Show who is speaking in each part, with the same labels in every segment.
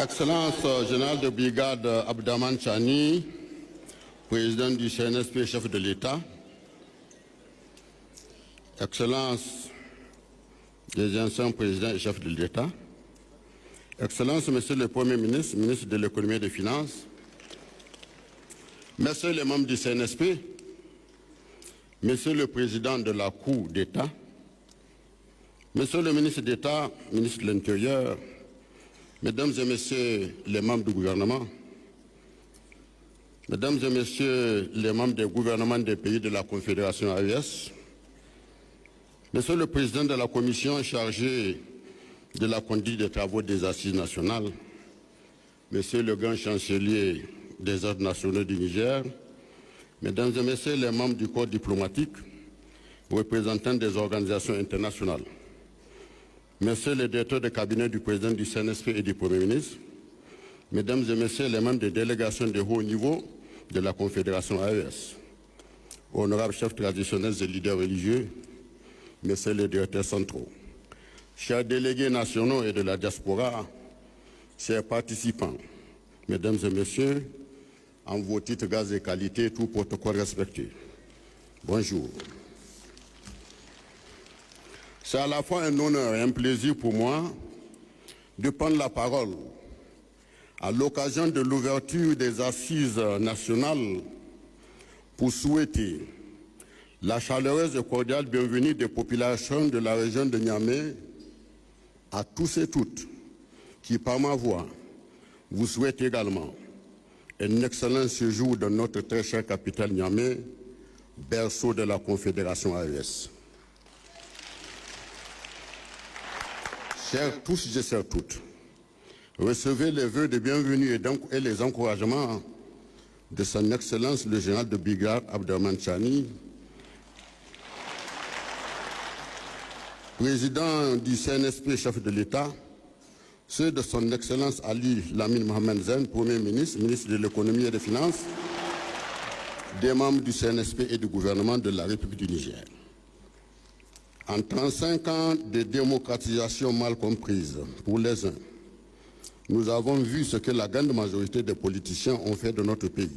Speaker 1: Excellence général de brigade Abdaman Chani, président du CNSP, chef de l'État. Excellence des anciens présidents et chefs de l'État. Excellence, Monsieur le Premier ministre, ministre de l'Économie et des Finances. Messieurs les membres du CNSP, Monsieur le Président de la Cour d'État, Monsieur le ministre d'État, ministre de l'Intérieur, Mesdames et Messieurs les membres du gouvernement, Mesdames et Messieurs les membres des gouvernements des pays de la Confédération AES, Monsieur le Président de la Commission chargée de la conduite des travaux des Assises nationales, Monsieur le Grand Chancelier des Ordres nationaux du Niger, Mesdames et Messieurs les membres du corps diplomatique, représentants des organisations internationales, Messieurs les directeurs de cabinet du président du CNSP et du Premier ministre, Mesdames et Messieurs les membres des délégations de haut niveau de la Confédération AES, honorables chefs traditionnels et leaders religieux, Messieurs les directeurs centraux, chers délégués nationaux et de la diaspora, chers participants, Mesdames et Messieurs, en vos titres, grades et qualités, tout protocole respecté. Bonjour. C'est à la fois un honneur et un plaisir pour moi de prendre la parole à l'occasion de l'ouverture des Assises nationales pour souhaiter la chaleureuse et cordiale bienvenue des populations de la région de Niamey à tous et toutes qui, par ma voix, vous souhaitent également un excellent séjour dans notre très chère capitale Niamey, berceau de la Confédération AES. Chers tous et chères toutes, recevez les vœux de bienvenue et les encouragements de son Excellence le général de brigade Abdaman Chani, président du CNSP, chef de l'État, ceux de son Excellence Ali Lamine Mohamed Zen, Premier ministre, ministre de l'Économie et des Finances, des membres du CNSP et du gouvernement de la République du Niger. En 35 ans de démocratisation mal comprise pour les uns, nous avons vu ce que la grande majorité des politiciens ont fait de notre pays.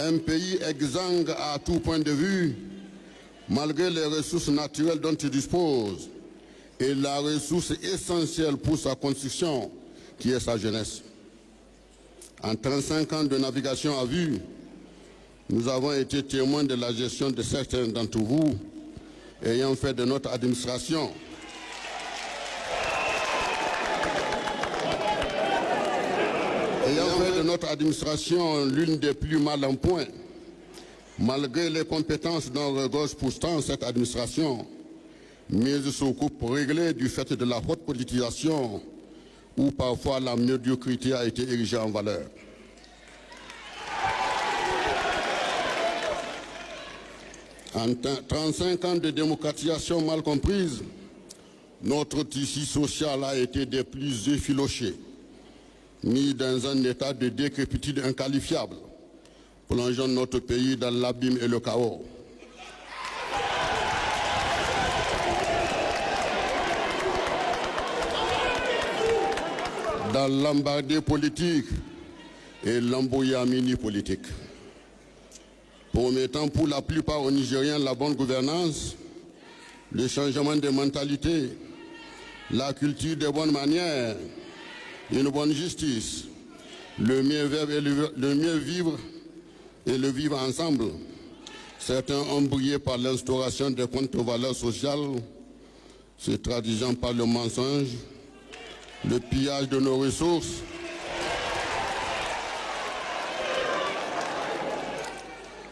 Speaker 1: Un pays exsangue à tout point de vue, malgré les ressources naturelles dont il dispose et la ressource essentielle pour sa construction, qui est sa jeunesse. En 35 ans de navigation à vue, nous avons été témoins de la gestion de certains d'entre vous, ayant fait de notre administration l'une des plus mal en point, malgré les compétences dont regorge pourtant cette administration, mise sous coupe réglée du fait de la haute politisation, où parfois la médiocrité a été érigée en valeur. En 35 ans de démocratisation mal comprise, notre tissu social a été des plus effilochés, mis dans un état de décrépitude inqualifiable, plongeant notre pays dans l'abîme et le chaos. Dans l'embardé politique et l'embrouillamini politique, promettant pour la plupart aux Nigériens la bonne gouvernance, le changement de mentalité, la culture des bonnes manières, une bonne justice, le mieux vivre et le vivre ensemble. Certains ont brillé par l'instauration des contre-valeurs sociales, se traduisant par le mensonge, le pillage de nos ressources,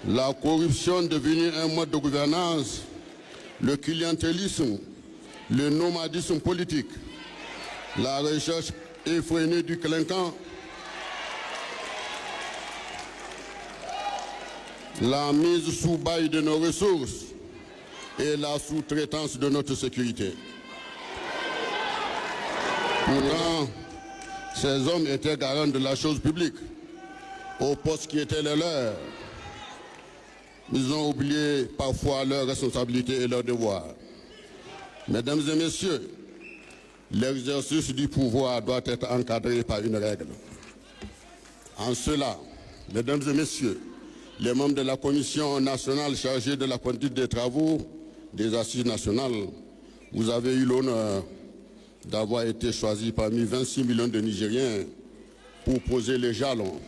Speaker 1: la corruption devenue un mode de gouvernance, le clientélisme, le nomadisme politique, la recherche effrénée du clinquant, la mise sous bail de nos ressources et la sous-traitance de notre sécurité. Pourtant, ces hommes étaient garants de la chose publique, au poste qui était le leur. Ils ont oublié parfois leurs responsabilités et leurs devoirs. Mesdames et messieurs, l'exercice du pouvoir doit être encadré par une règle. En cela, mesdames et messieurs, les membres de la Commission nationale chargée de la conduite des travaux des Assises nationales, vous avez eu l'honneur d'avoir été choisis parmi 26 millions de Nigériens pour poser les jalons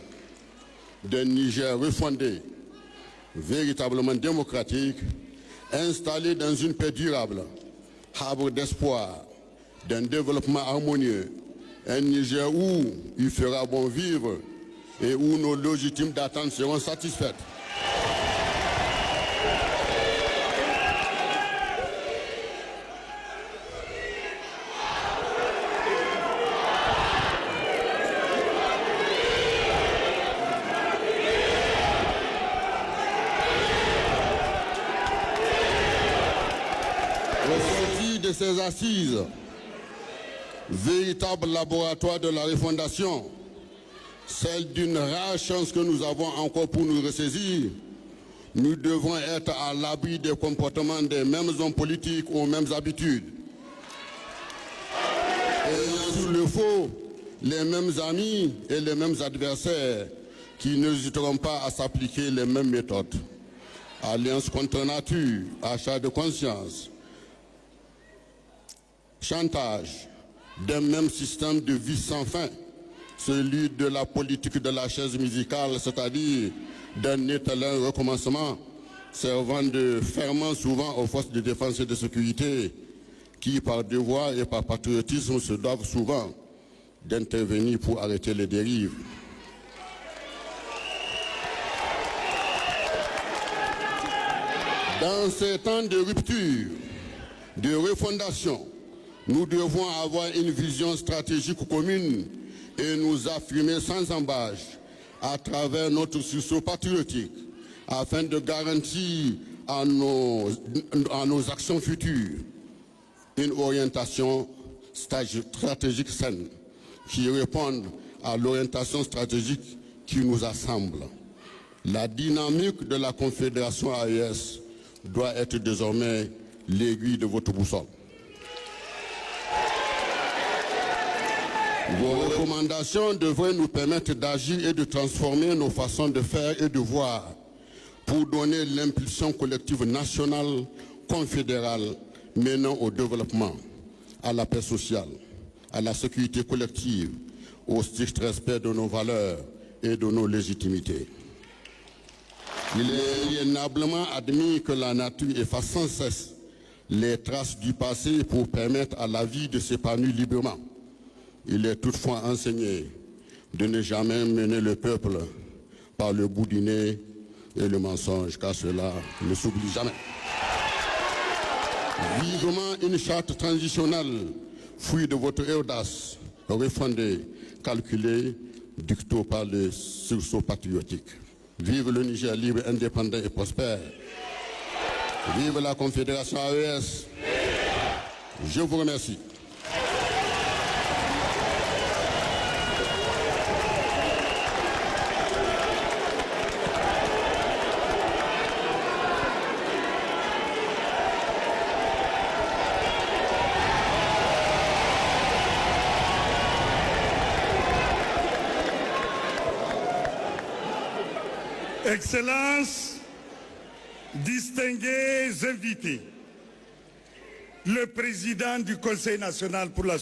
Speaker 1: d'un Niger refondé, véritablement démocratique, installé dans une paix durable, havre d'espoir, d'un développement harmonieux, un Niger où il fera bon vivre et où nos légitimes attentes seront satisfaites. Au sortir de ces assises, véritable laboratoire de la refondation, celle d'une rare chance que nous avons encore pour nous ressaisir, nous devons être à l'abri des comportements des mêmes hommes politiques aux mêmes habitudes. Et s'il le faut, les mêmes amis et les mêmes adversaires qui n'hésiteront pas à s'appliquer les mêmes méthodes. Alliance contre nature, achat de conscience, chantage d'un même système de vie sans fin, celui de la politique de la chaise musicale, c'est-à-dire d'un éternel recommencement, servant de ferment souvent aux forces de défense et de sécurité, qui par devoir et par patriotisme se doivent souvent d'intervenir pour arrêter les dérives. Dans ces temps de rupture, de refondation, nous devons avoir une vision stratégique commune et nous affirmer sans embâche à travers notre sursaut patriotique afin de garantir à nos actions futures une orientation stratégique saine qui réponde à l'orientation stratégique qui nous assemble. La dynamique de la Confédération AES doit être désormais l'aiguille de votre boussole. Vos recommandations devraient nous permettre d'agir et de transformer nos façons de faire et de voir pour donner l'impulsion collective nationale, confédérale, menant au développement, à la paix sociale, à la sécurité collective, au strict respect de nos valeurs et de nos légitimités. Il est inaliénablement admis que la nature efface sans cesse les traces du passé pour permettre à la vie de s'épanouir librement. Il est toutefois enseigné de ne jamais mener le peuple par le bout du nez et le mensonge, car cela ne s'oublie jamais. Vivement une charte transitionnelle, fruit de votre audace, refondée, calculée, dictée par le sursaut patriotique. Vive le Niger libre, indépendant et prospère. Vive la Confédération AES. Je vous remercie.
Speaker 2: Excellences, distingués invités, le président du Conseil national pour la